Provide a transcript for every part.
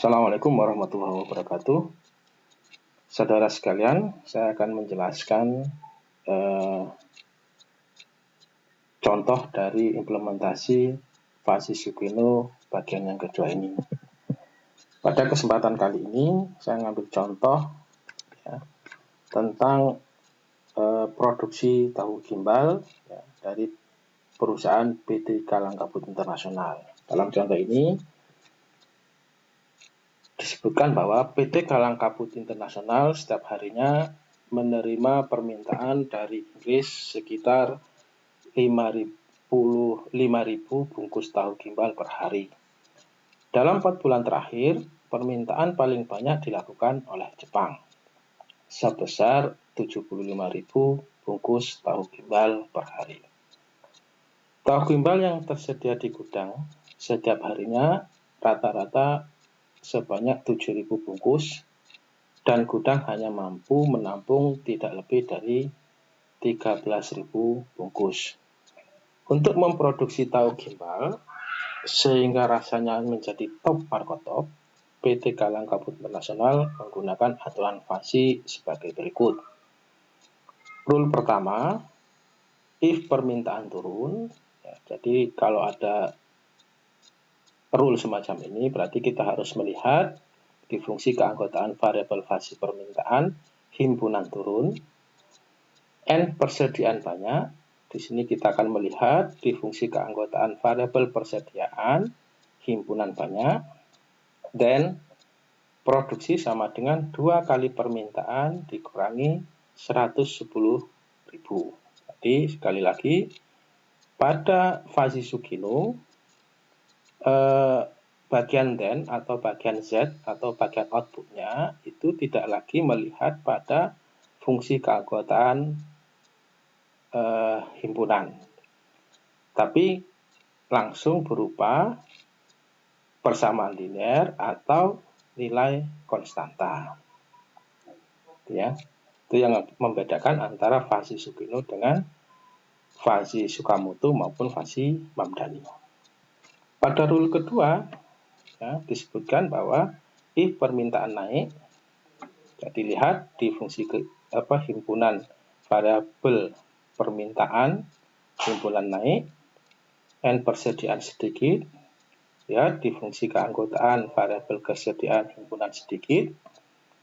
Assalamualaikum warahmatullahi wabarakatuh. Saudara sekalian, saya akan menjelaskan contoh dari implementasi fasi Sugeno bagian yang kedua ini. Pada kesempatan kali ini, saya mengambil contoh tentang produksi tahu gimbal dari perusahaan PT Galang Kabut Internasional. Dalam contoh ini disebutkan bahwa PT Galang Kabut Internasional setiap harinya menerima permintaan dari Inggris sekitar 5.000 bungkus tahu gimbal per hari. Dalam 4 bulan terakhir, permintaan paling banyak dilakukan oleh Jepang, sebesar 75.000 bungkus tahu gimbal per hari. Tahu gimbal yang tersedia di gudang setiap harinya rata-rata sebanyak 7.000 bungkus, dan gudang hanya mampu menampung tidak lebih dari 13.000 bungkus. Untuk memproduksi tahu gimbal sehingga rasanya menjadi top markotop, PT Galang Kabut Internasional menggunakan aturan fasi sebagai berikut. Rule pertama, if permintaan turun, jadi kalau ada rule semacam ini, berarti kita harus melihat di fungsi keanggotaan variabel fasi permintaan, himpunan turun, N persediaan banyak. Di sini kita akan melihat di fungsi keanggotaan variabel persediaan, himpunan banyak, dan produksi sama dengan 2 kali permintaan dikurangi 110.000. Jadi sekali lagi, pada fasi Sugeno, bagian den atau bagian z atau bagian outputnya itu tidak lagi melihat pada fungsi keanggotaan himpunan, tapi langsung berupa persamaan linear atau nilai konstanta. Itu yang membedakan antara fasi Sugeno dengan fasi Sukamoto maupun fasi Mamdani. Pada rule kedua disebutkan bahwa if permintaan naik, jadi lihat di fungsi himpunan variabel permintaan, himpunan naik, N persediaan sedikit, di fungsi keanggotaan variabel kesediaan himpunan sedikit,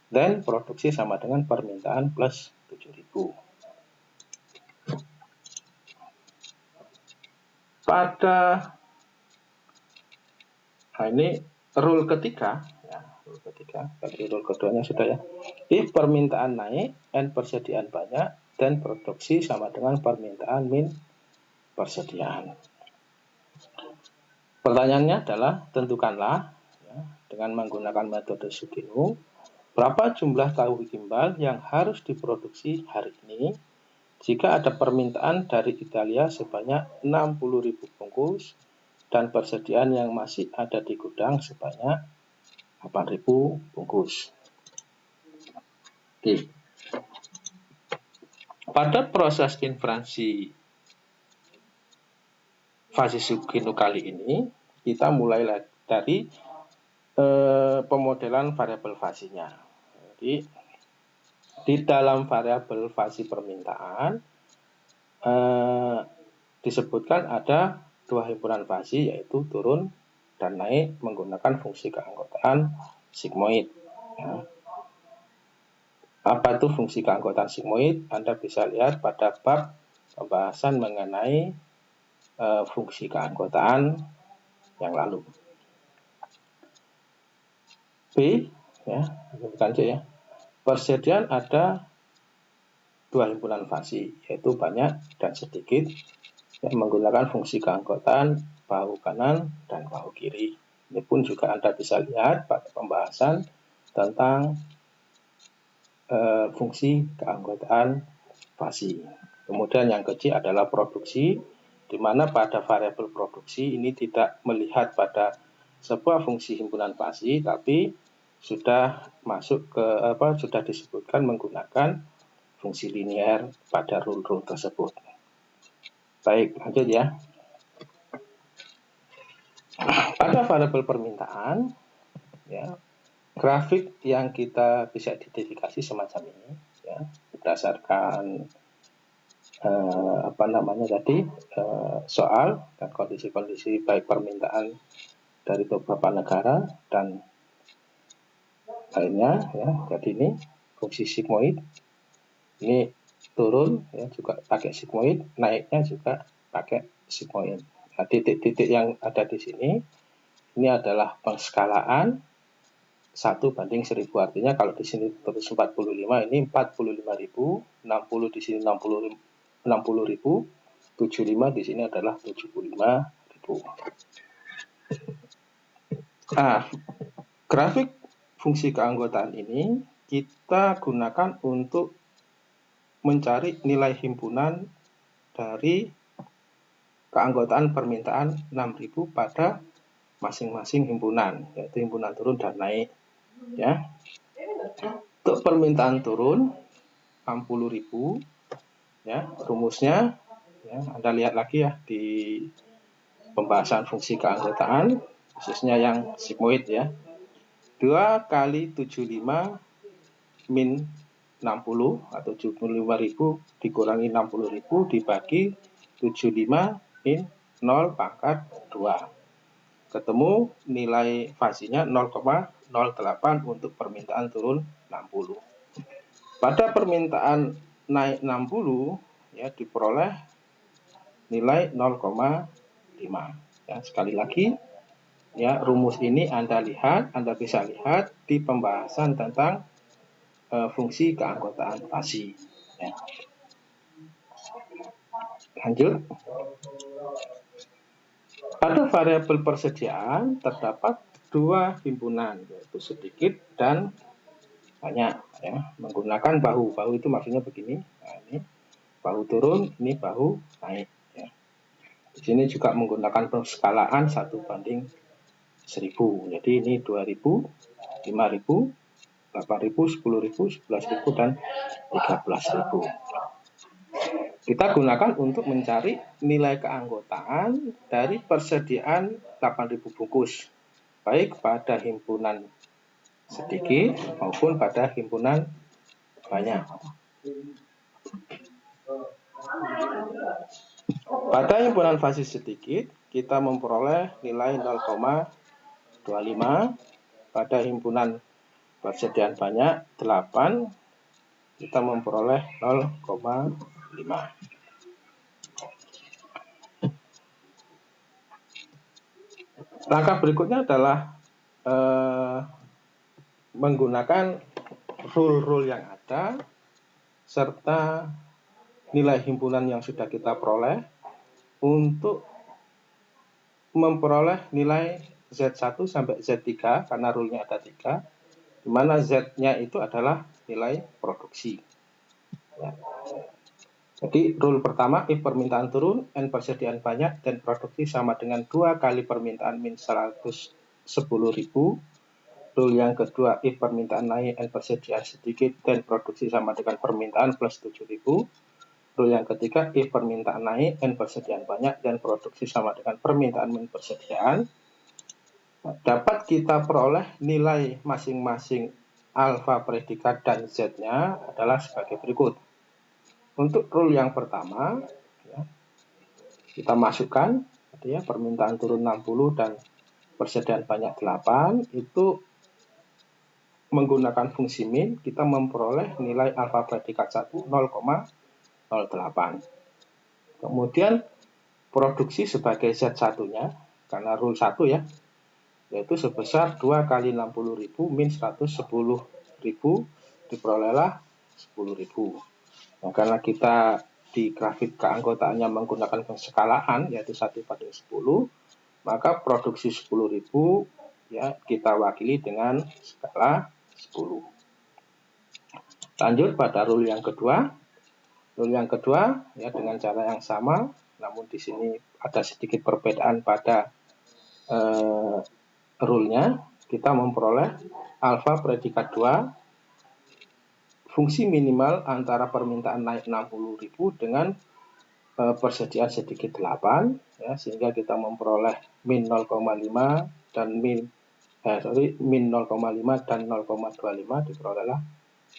dan produksi sama dengan permintaan plus 7.000. Ini rule ketiga, tadi rule keduanya sudah ya. If permintaan naik, N persediaan banyak, dan produksi sama dengan permintaan min persediaan. Pertanyaannya adalah, tentukanlah dengan menggunakan metode Sugeno, berapa jumlah tahu gimbal yang harus diproduksi hari ini jika ada permintaan dari Italia sebanyak 60.000 bungkus dan persediaan yang masih ada di gudang sebanyak 8.000 bungkus. Oke. Pada proses inferensi fasi Sugeno kali ini, kita mulai dari pemodelan variabel fasinya. Jadi di dalam variabel fasi permintaan disebutkan ada 2 himpunan fasi, yaitu turun dan naik menggunakan fungsi keanggotaan sigmoid. Apa itu fungsi keanggotaan sigmoid? Anda bisa lihat pada bab pembahasan mengenai fungsi keanggotaan yang lalu. B, bukan C ya. Persediaan ada 2 himpunan fasi, yaitu banyak dan sedikit, menggunakan fungsi keanggotaan bahu kanan dan bahu kiri. Ini pun juga Anda bisa lihat pada pembahasan tentang fungsi keanggotaan fasi. Kemudian yang kecil adalah produksi, di mana pada variabel produksi ini tidak melihat pada sebuah fungsi himpunan fasi, tapi sudah masuk ke sudah disebutkan menggunakan fungsi linear pada rule-rule tersebut. Baik, lanjut ya. Pada variabel permintaan, grafik yang kita bisa identifikasi semacam ini, ya, berdasarkan soal dan kondisi-kondisi baik permintaan dari beberapa negara dan lainnya, ya. Jadi ini fungsi sigmoid, ini turun, ya, juga pakai sigmoid, naiknya juga pakai sigmoid. Nah, titik-titik yang ada di sini ini adalah pengskalaan 1/1000, artinya kalau di sini terus 45, ini 45.000, 60 di sini 60.000, 75 di sini adalah 75.000. Nah, grafik fungsi keanggotaan ini kita gunakan untuk mencari nilai himpunan dari keanggotaan permintaan 6.000 pada masing-masing himpunan, yaitu himpunan turun dan naik, ya. Untuk permintaan turun 60.000, ya, rumusnya, ya, Anda lihat lagi ya di pembahasan fungsi keanggotaan, khususnya yang sigmoid, ya. 2 kali 75 min 60 atau 75.000 dikurangi 60.000 dibagi 75 min 0 pangkat 2. Ketemu nilai fasinya 0,08 untuk permintaan turun 60. Pada permintaan naik 60, ya, diperoleh nilai 0,5. Ya, sekali lagi, ya, rumus ini Anda bisa lihat di pembahasan tentang fungsi keanggotaan fasi. Ya. Lanjut. Pada variabel persediaan terdapat dua himpunan, yaitu sedikit dan banyak, ya, menggunakan bahu. Bahu itu maksudnya begini. Nah, ini bahu turun, ini bahu naik, ya. Di sini juga menggunakan pengskalaan 1/1000. Jadi ini 2.000, 5.000, 8.000, 10.000, 11.000 dan 13.000. Kita gunakan untuk mencari nilai keanggotaan dari persediaan 8.000 bungkus, baik pada himpunan sedikit maupun pada himpunan banyak. Pada himpunan fasi sedikit, kita memperoleh nilai 0,25. Pada himpunan persediaan banyak 8, kita memperoleh 0,5. Langkah berikutnya adalah menggunakan rule yang ada serta nilai himpunan yang sudah kita peroleh untuk memperoleh nilai Z1 sampai Z3, karena rule-nya ada 3, di mana Z-nya itu adalah nilai produksi. Ya. Jadi rule pertama, if permintaan turun, N persediaan banyak, dan produksi sama dengan 2 kali permintaan min 110.000. Rule yang kedua, if permintaan naik, N persediaan sedikit, dan produksi sama dengan permintaan plus 7.000. Rule yang ketiga, if permintaan naik, N persediaan banyak, dan produksi sama dengan permintaan min persediaan. Dapat kita peroleh nilai masing-masing alfa predikat dan Z-nya adalah sebagai berikut. Untuk rule yang pertama, ya, kita masukkan, ya, permintaan turun 60 dan persediaan banyak 8, itu menggunakan fungsi min, kita memperoleh nilai alfa predikat 1 0,08. Kemudian produksi sebagai Z1-nya, karena rule 1, ya, yaitu sebesar 2 kali 60.000 min 110.000, diperolehlah 10.000. Nah, karena kita di grafik keanggotaannya menggunakan pengskalaan, yaitu 1/10, maka produksi 10.000, ya, kita wakili dengan skala 10. Lanjut pada rule yang kedua. Rule yang kedua, ya, dengan cara yang sama, namun di sini ada sedikit perbedaan pada rule-nya. Kita memperoleh alfa predikat 2, fungsi minimal antara permintaan naik 60.000 dengan persediaan sedikit 8, ya, sehingga kita memperoleh min 0,5 dan min min 0,5 dan 0,25 diperolehlah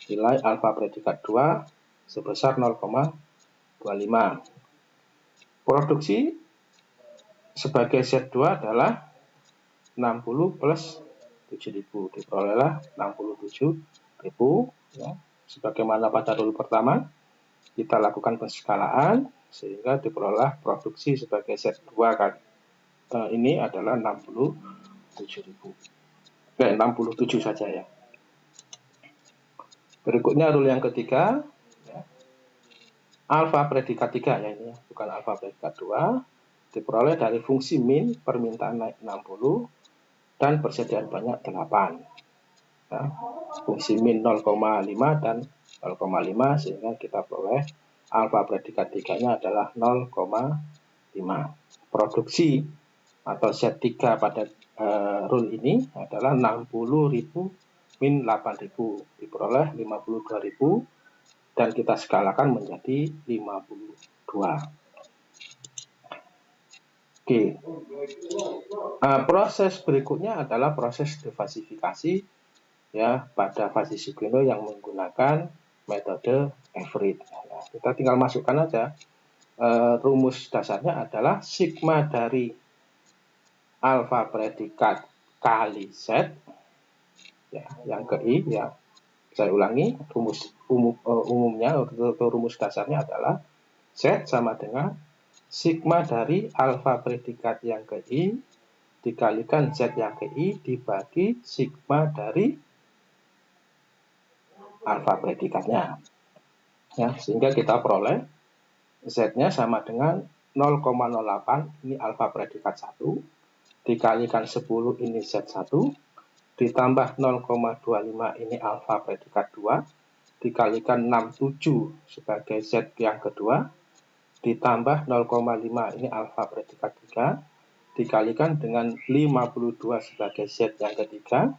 nilai alfa predikat 2 sebesar 0,25. Produksi sebagai Z2 adalah 60 plus 7.000, diperolehlah 67.000 ya. Sebagaimana pada rule pertama, kita lakukan penskalaan sehingga diperoleh produksi sebagai Z2 kan. Ini adalah 67.000. 67 saja ya. Berikutnya rule yang ketiga, ya. Alfa predikat 3 ya ini, bukan alfa predikat 2, diperoleh dari fungsi min permintaan naik 60 dan persediaan banyak 8. Ya. Fungsi min 0,5 dan 0,5 sehingga kita peroleh alfa predikat 3-nya adalah 0,5. Produksi atau Z3 pada rule ini adalah 60.000 min 8.000, diperoleh 52.000 dan kita skalakan menjadi 52. Oke. Proses berikutnya adalah proses defasifikasi ya pada fasi Sugeno yang menggunakan metode average. Nah, kita tinggal masukkan aja. Rumus dasarnya adalah sigma dari alfa predikat kali Z ya, yang ke I ya. Saya ulangi, rumus umumnya atau rumus dasarnya adalah Z sama dengan sigma dari alfa predikat yang ke I dikalikan Z yang ke I dibagi sigma dari alfa predikatnya ya, sehingga kita peroleh Z-nya sama dengan 0,08 ini alfa predikat 1 dikalikan 10 ini Z1 ditambah 0,25 ini alfa predikat 2 dikalikan 67 sebagai Z yang kedua ditambah 0,5 ini alfa predikat 3 dikalikan dengan 52 sebagai Z yang ketiga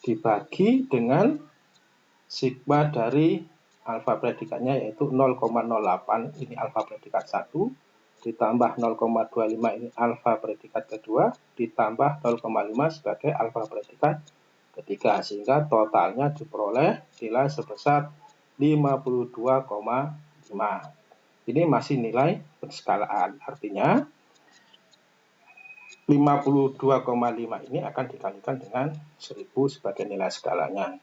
dibagi dengan sigma dari alfa predikatnya yaitu 0,08 ini alfa predikat 1 ditambah 0,25 ini alfa predikat kedua ditambah 0,5 sebagai alfa predikat ketiga sehingga totalnya diperoleh nilai sebesar 52,5. Ini masih nilai penskalaan, artinya 52,5 ini akan dikalikan dengan 1000 sebagai nilai skalanya.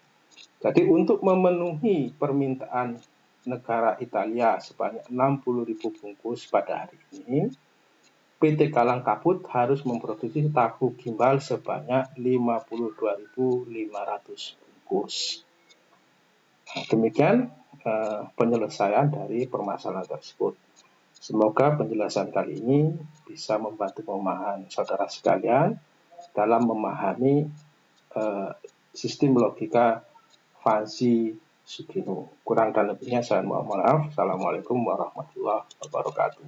Jadi untuk memenuhi permintaan negara Italia sebanyak 60.000 bungkus pada hari ini, PT Galang Kabut harus memproduksi tahu gimbal sebanyak 52.500 bungkus. Nah, demikian penyelesaian dari permasalahan tersebut. Semoga penjelasan kali ini bisa membantu pemahaman saudara sekalian dalam memahami sistem logika fasi Sugeno. Kurang dan lebihnya saya mohon maaf. Assalamualaikum warahmatullahi wabarakatuh.